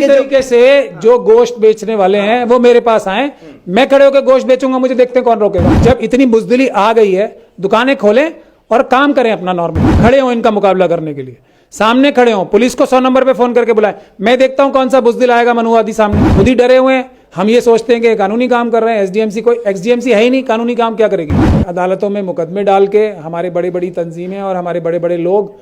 तरीके से जो गोश्त बेचने वाले हैं वो मेरे पास आए, मैं खड़े होकर गोश्त बेचूंगा, मुझे देखते हैं कौन रोकेगा। जब इतनी बुजदिली आ गई है, दुकानें खोलें और काम करें अपना नॉर्मल, खड़े हो इनका मुकाबला करने के लिए, सामने खड़े हो, पुलिस को 100 नंबर पे फोन करके बुलाएं। मैं देखता हूं कौन सा बुजदिल आएगा मनुवादी सामने। खुद ही डरे हुए हैं, हम ये सोचते हैं कि कानूनी काम कर रहे हैं। एसडीएमसी कोई एक्सडीएमसी है ही नहीं, कानूनी काम क्या करेगी। अदालतों में मुकदमे डाल के हमारे बड़ी बड़ी तंजीमें और हमारे बड़े बड़े लोग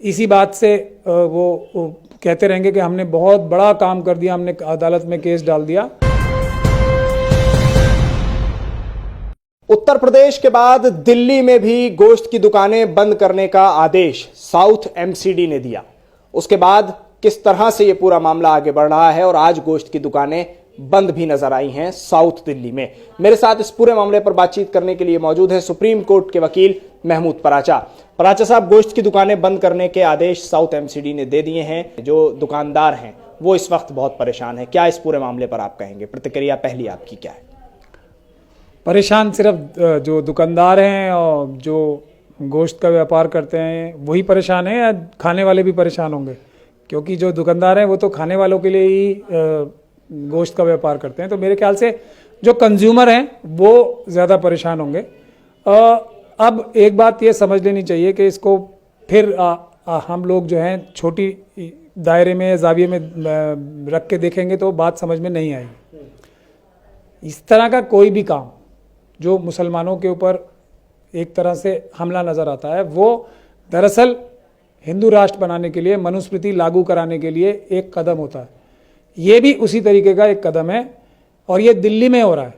इसी बात से वो कहते रहेंगे कि हमने बहुत बड़ा काम कर दिया, हमने अदालत में केस डाल दिया। उत्तर प्रदेश के बाद दिल्ली में भी गोश्त की दुकानें बंद करने का आदेश साउथ एमसीडी ने दिया। उसके बाद किस तरह से यह पूरा मामला आगे बढ़ रहा है और आज गोश्त की दुकानें बंद भी नजर आई हैं साउथ दिल्ली में। मेरे साथ इस पूरे मामले पर बातचीत करने के लिए मौजूद है सुप्रीम कोर्ट के वकील महमूद पराचा। पराचा साहब, गोश्त की दुकानें बंद करने के आदेश साउथ एमसीडी ने दे दिए हैं। जो दुकानदार हैं वो इस वक्त बहुत परेशान है, क्या इस पूरे मामले पर आप कहेंगे? प्रतिक्रिया पहली आपकी क्या है? परेशान सिर्फ जो दुकानदार हैं और जो गोश्त का व्यापार करते हैं वही परेशान हैं या खाने वाले भी परेशान होंगे? क्योंकि जो दुकानदार हैं वो तो खाने वालों के लिए ही गोश्त का व्यापार करते हैं, तो मेरे ख्याल से जो कंज्यूमर हैं वो ज़्यादा परेशान होंगे। अब एक बात ये समझ लेनी चाहिए कि इसको फिर हम लोग जो हैं छोटी दायरे में, जाविये में रख के देखेंगे तो बात समझ में नहीं आएगी। इस तरह का कोई भी काम जो मुसलमानों के ऊपर एक तरह से हमला नज़र आता है, वो दरअसल हिंदू राष्ट्र बनाने के लिए, मनुस्मृति लागू कराने के लिए एक कदम होता है। ये भी उसी तरीके का एक कदम है और ये दिल्ली में हो रहा है,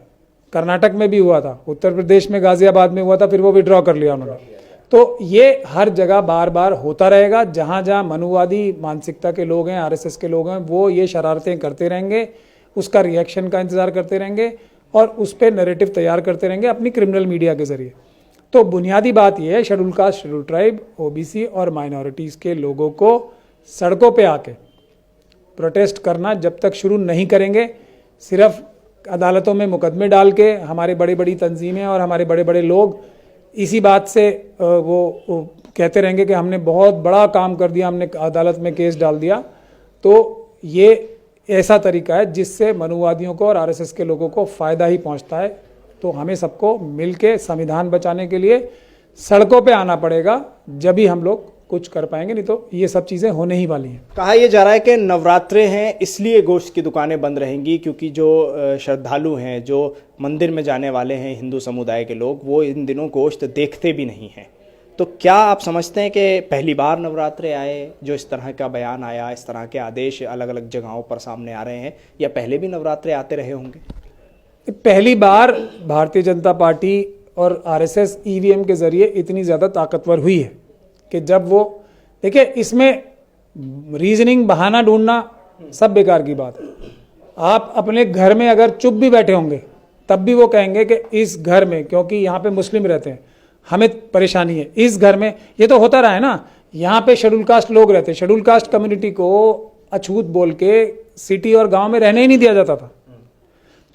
कर्नाटक में भी हुआ था, उत्तर प्रदेश में गाजियाबाद में हुआ था, फिर वो विड्रॉ कर लिया उन्होंने। तो ये हर जगह बार बार होता रहेगा। जहाँ जहाँ मनुवादी मानसिकता के लोग हैं, आरएसएस के लोग हैं, वो ये शरारतें करते रहेंगे, उसका रिएक्शन का इंतज़ार करते रहेंगे और उस पर नैरेटिव तैयार करते रहेंगे अपनी क्रिमिनल मीडिया के ज़रिए। तो बुनियादी बात यह है, schedule caste, schedule tribe, OBC और माइनॉरिटीज़ के लोगों को सड़कों पे आके प्रोटेस्ट करना जब तक शुरू नहीं करेंगे, सिर्फ अदालतों में मुकदमे डाल के हमारे बड़ी बड़ी तंजीमें और हमारे बड़े बड़े लोग इसी बात से वो कहते रहेंगे कि हमने बहुत बड़ा काम कर दिया, हमने अदालत में केस डाल दिया, तो ये ऐसा तरीका है जिससे मनुवादियों को और आरएसएस के लोगों को फ़ायदा ही पहुंचता है। तो हमें सबको मिलके संविधान बचाने के लिए सड़कों पे आना पड़ेगा, जब ही हम लोग कुछ कर पाएंगे, नहीं तो ये सब चीज़ें होने ही वाली हैं। कहा यह जा रहा है कि नवरात्रे हैं इसलिए गोश्त की दुकानें बंद रहेंगी, क्योंकि जो श्रद्धालु हैं, जो मंदिर में जाने वाले हैं हिंदू समुदाय के लोग, वो इन दिनों गोश्त देखते भी नहीं हैं। तो क्या आप समझते हैं कि पहली बार नवरात्रे आए जो इस तरह का बयान आया, इस तरह के आदेश अलग अलग जगहों पर सामने आ रहे हैं, या पहले भी नवरात्रे आते रहे होंगे? पहली बार भारतीय जनता पार्टी और आरएसएस ईवीएम के ज़रिए इतनी ज़्यादा ताकतवर हुई है कि जब वो, देखिए इसमें रीजनिंग, बहाना ढूंढना सब बेकार की बात है। आप अपने घर में अगर चुप भी बैठे होंगे तब भी वो कहेंगे कि इस घर में, क्योंकि यहाँ पे मुस्लिम रहते हैं, हमें परेशानी है, इस घर में ये तो होता रहा है ना, यहाँ पे शेड्यूल कास्ट लोग रहते हैं, शेड्यूल कास्ट कम्युनिटी को अछूत बोल के सिटी और गाँव में रहने ही नहीं दिया जाता था।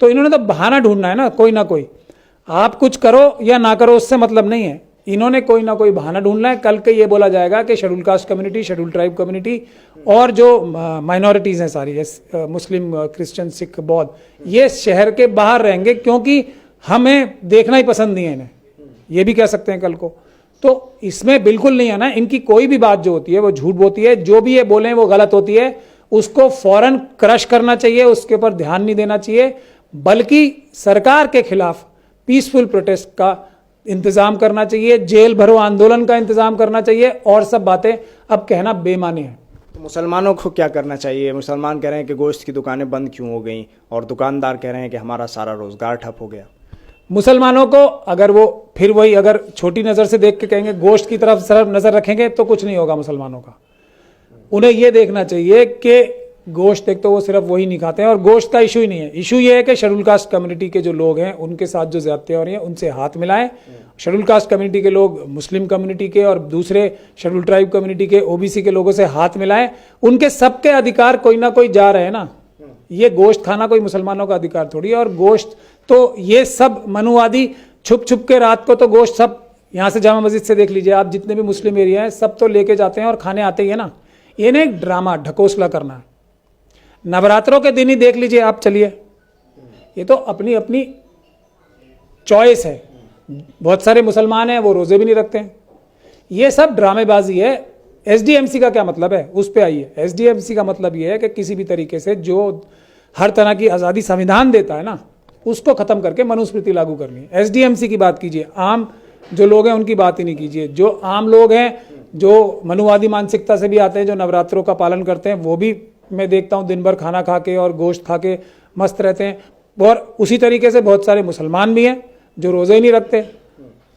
तो इन्होंने तो बहाना ढूंढना है ना कोई। आप कुछ करो या ना करो उससे मतलब नहीं है, इन्होंने कोई ना कोई बहाना ढूंढना है। कल के ये बोला जाएगा कि schedule caste community, schedule tribe community और जो माइनॉरिटीज़ हैं सारी, मुस्लिम, क्रिश्चियन, सिख, बौद्ध, ये शहर के बाहर रहेंगे क्योंकि हमें देखना ही पसंद नहीं है इन्हें, ये भी कह सकते हैं कल को। तो इसमें बिल्कुल नहीं है ना, इनकी कोई भी बात जो होती है वो झूठ होती है, जो भी ये बोलें वो गलत होती है, उसको फौरन क्रश करना चाहिए, उसके ऊपर ध्यान नहीं देना चाहिए, बल्कि सरकार के खिलाफ पीसफुल प्रोटेस्ट का इंतजाम करना चाहिए, जेल भरो आंदोलन का इंतजाम करना चाहिए, और सब बातें अब कहना बेमानी है। तो मुसलमानों को क्या करना चाहिए? मुसलमान कह रहे हैं कि गोश्त की दुकानें बंद क्यों हो गई, और दुकानदार कह रहे हैं कि हमारा सारा रोजगार ठप हो गया। मुसलमानों को अगर वो फिर वही अगर छोटी नज़र से देख के कहेंगे, गोश्त की तरफ सिर्फ नज़र रखेंगे तो कुछ नहीं होगा मुसलमानों का। उन्हें ये देखना चाहिए कि गोश्त एक तो वो सिर्फ वही नहीं खाते हैं, और गोश्त का इशू ही नहीं है। इशू ये है कि शेड्यूल कास्ट कम्युनिटी के जो लोग हैं उनके साथ जो ज्यादतियाँ हो रही हैं उनसे हाथ मिलाएं। शेड्यूल कास्ट कम्युनिटी के लोग मुस्लिम कम्युनिटी के और दूसरे शेड्यूल ट्राइब कम्युनिटी के, ओबीसी के लोगों से हाथ मिलाएं। उनके सबके अधिकार कोई ना कोई जा रहे हैं ना, ये गोश्त खाना कोई मुसलमानों का अधिकार थोड़ी है। और गोश्त तो ये सब मनुवादी छुप छुप के रात को तो गोश्त सब, यहाँ से जामा मस्जिद से देख लीजिए आप, जितने भी मुस्लिम एरिया हैं सब तो लेके जाते हैं और खाने आते ही है ना। ये ना एक ड्रामा, ढकोसला करना है। नवरात्रों के दिन ही देख लीजिए आप, चलिए, ये तो अपनी अपनी चॉइस है। बहुत सारे मुसलमान हैं वो रोजे भी नहीं रखते हैं। ये सब ड्रामेबाजी है। एसडीएमसी का क्या मतलब है, उस पे आइए। एसडीएमसी का मतलब ये है कि किसी भी तरीके से जो हर तरह की आज़ादी संविधान देता है ना, उसको खत्म करके मनुस्मृति लागू करनी है। एसडीएमसी की बात कीजिए, आम जो लोग हैं उनकी बात ही नहीं कीजिए। जो आम लोग हैं, जो मनुवादी मानसिकता से भी आते हैं, जो नवरात्रों का पालन करते हैं, वो भी मैं देखता हूँ दिन भर खाना खा के और गोश्त खा के मस्त रहते हैं। और उसी तरीके से बहुत सारे मुसलमान भी हैं जो रोज़े ही नहीं रखते।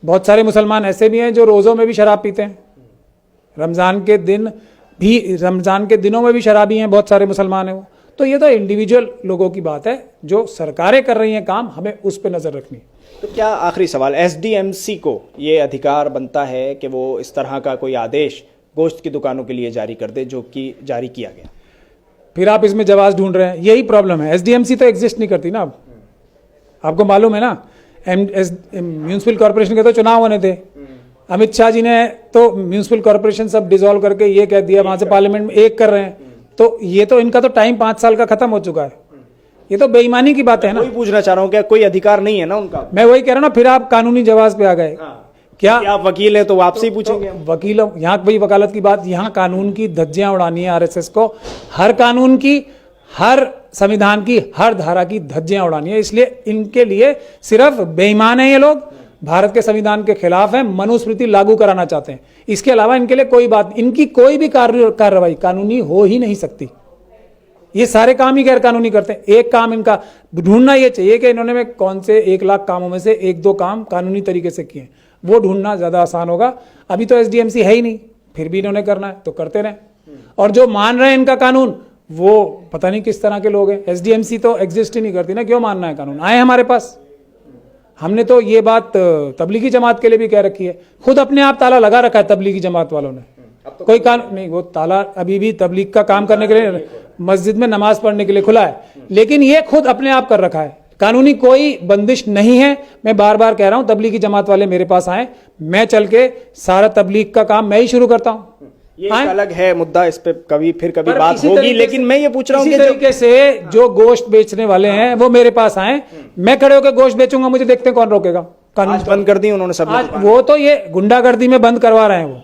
बहुत सारे मुसलमान ऐसे भी हैं जो रोज़ों में भी शराब पीते हैं। रमज़ान के दिनों में भी शराबी हैं, बहुत सारे मुसलमान हैं वो। तो ये तो इंडिविजुअल लोगों की बात है। जो सरकारें कर रही हैं काम, हमें उस पर नज़र रखनी है। तो क्या, आखिरी सवाल, एसडीएमसी को ये अधिकार बनता है कि वो इस तरह का कोई आदेश गोश्त की दुकानों के लिए जारी कर दे जो कि जारी किया गया? फिर आप इसमें जवाब ढूंढ रहे हैं, यही प्रॉब्लम है। एसडीएमसी तो एग्जिस्ट नहीं करती ना अब, आपको मालूम है ना। म्यूनिसिपल कॉर्पोरेशन के तो चुनाव होने थे, अमित शाह जी ने तो म्यूनिसिपल कॉर्पोरेशन सब डिसॉल्व करके ये कह दिया, वहां से पार्लियामेंट में एक कर रहे हैं। तो ये तो इनका तो टाइम 5 साल का खत्म हो चुका है। ये तो बेईमानी की बात है ना। वही पूछना चाह रहा हूँ, क्या कोई अधिकार नहीं है ना उनका? मैं वही कह रहा हूँ ना, फिर आप कानूनी जवाब पे आ गए। क्या आप वकील हैं तो आपसे ही पूछेंगे। वकीलों, यहाँ वही वकालत की बात, यहाँ कानून की धज्जियां उड़ानी है आरएसएस को। हर कानून की, हर संविधान की, हर धारा की धज्जियां उड़ानी है। इसलिए इनके लिए सिर्फ बेईमान है ये लोग, भारत के संविधान के खिलाफ है, मनुस्मृति लागू कराना चाहते हैं। इसके अलावा इनके लिए कोई बात, इनकी कोई भी कार्रवाई कानूनी हो ही नहीं सकती। ये सारे काम ही गैर कानूनी करते हैं। एक काम इनका ढूंढना ये चाहिए कि इन्होंने में कौन से 1 लाख कामों में से 1-2 काम कानूनी तरीके से किए, वो ढूंढना ज्यादा आसान होगा। अभी तो एसडीएमसी है ही नहीं, फिर भी इन्होंने करना है तो करते रहे। और जो मान रहे हैं इनका कानून, वो पता नहीं किस तरह के लोग हैं। एसडीएमसी तो एग्जिस्ट ही नहीं करती ना, क्यों मानना है कानून? आए हमारे पास, हमने तो ये बात तबलीगी जमात के लिए भी कह रखी है। खुद अपने आप ताला लगा रखा है तबलीगी जमात वालों ने। तो कोई कानून नहीं, वो ताला अभी भी तबलीग का काम करने के लिए, मस्जिद में नमाज पढ़ने के लिए खुला है, लेकिन ये खुद अपने आप कर रखा है। कानूनी कोई बंदिश नहीं है। मैं बार बार कह रहा हूं, तबलीगी जमात वाले मेरे पास आए, मैं चल के सारा तबलीग का काम मैं ही शुरू करता हूं। ये एक अलग है मुद्दा, इस पे कभी बात होगी। लेकिन मैं ये पूछ रहा हूँ कि तरीके से जो गोश्त बेचने वाले हैं वो मेरे पास आए, मैं खड़े होकर गोश्त बेचूंगा, मुझे देखते हैं कौन रोकेगा। आज बंद कर दी उन्होंने सब। आज वो तो ये गुंडागर्दी में बंद करवा रहे हैं। वो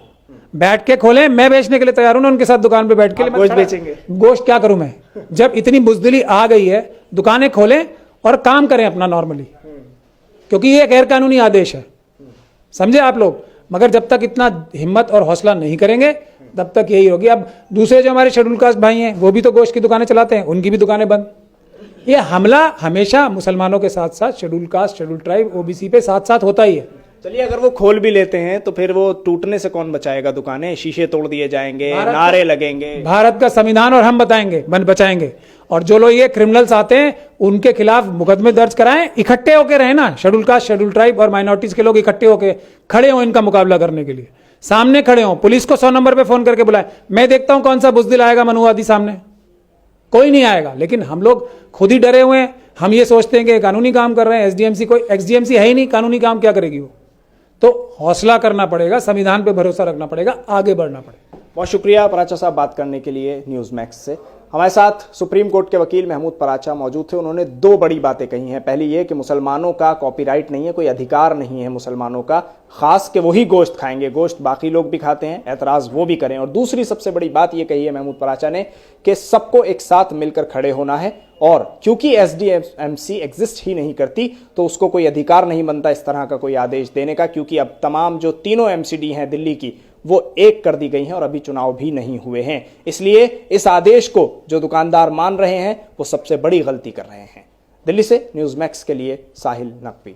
बैठ के खोले, मैं बेचने के लिए तैयार हूं ना उनके साथ दुकान पे बैठ के। गोश्त बेचेंगे? गोश्त क्या करूं मैं? जब इतनी बुजदिली आ गई है, दुकानें खोलें और काम करें अपना नॉर्मली, क्योंकि ये गैर कानूनी आदेश है, समझे आप लोग। मगर जब तक इतना हिम्मत और हौसला नहीं करेंगे तब तक यही होगी। अब दूसरे जो हमारे शेड्यूल कास्ट भाई हैं, वो भी तो गोश्त की दुकानें चलाते हैं, उनकी भी दुकानें बंद। ये हमला हमेशा मुसलमानों के साथ साथ schedule caste, schedule tribe, OBC पे साथ साथ होता ही है। चलिए, अगर वो खोल भी लेते हैं तो फिर वो टूटने से कौन बचाएगा दुकानें? शीशे तोड़ दिए जाएंगे, नारे लगेंगे। भारत का संविधान और हम बचाएंगे। और जो लोग ये क्रिमिनल्स आते हैं उनके खिलाफ मुकदमे दर्ज कराएं, इकट्ठे होकर रहे ना, शेड्यूल कास्ट, शेड्यूल ट्राइब और माइनॉरिटीज के लोग इकट्ठे होकर खड़े हो इनका मुकाबला करने के लिए, सामने खड़े हो। पुलिस को 100 नंबर पे फोन करके बुलाएं। मैं देखता हूं कौन सा बुजदिल आएगा मनुवादी सामने, कोई नहीं आएगा। लेकिन हम लोग खुद ही डरे हुए हैं। हम ये सोचते हैं कि कानूनी काम कर रहे हैं। एसडीएमसी है ही नहीं, कानूनी काम क्या करेगी वो? तो हौसला करना पड़ेगा, संविधान पे भरोसा रखना पड़ेगा, आगे बढ़ना पड़ेगा। बहुत शुक्रिया पराचा साहब बात करने के लिए न्यूज़ मैक्स से। हमारे साथ सुप्रीम कोर्ट के वकील महमूद पराचा मौजूद थे। उन्होंने 2 बड़ी बातें कही हैं। पहली ये कि मुसलमानों का कॉपीराइट नहीं है, कोई अधिकार नहीं है मुसलमानों का, खास के वही गोश्त खाएंगे, गोश्त बाकी लोग भी खाते हैं, ऐतराज वो भी करें। और दूसरी सबसे बड़ी बात ये कही है महमूद पराचा ने कि सबको एक साथ मिलकर खड़े होना है। और क्योंकि एसडीएमसी एग्जिस्ट ही नहीं करती तो उसको कोई अधिकार नहीं बनता इस तरह का कोई आदेश देने का, क्योंकि अब तमाम जो 3 एमसीडी हैं दिल्ली की, वो एक कर दी गई हैं और अभी चुनाव भी नहीं हुए हैं। इसलिए इस आदेश को जो दुकानदार मान रहे हैं वो सबसे बड़ी गलती कर रहे हैं। दिल्ली से न्यूज़ मैक्स के लिए साहिल नकवी।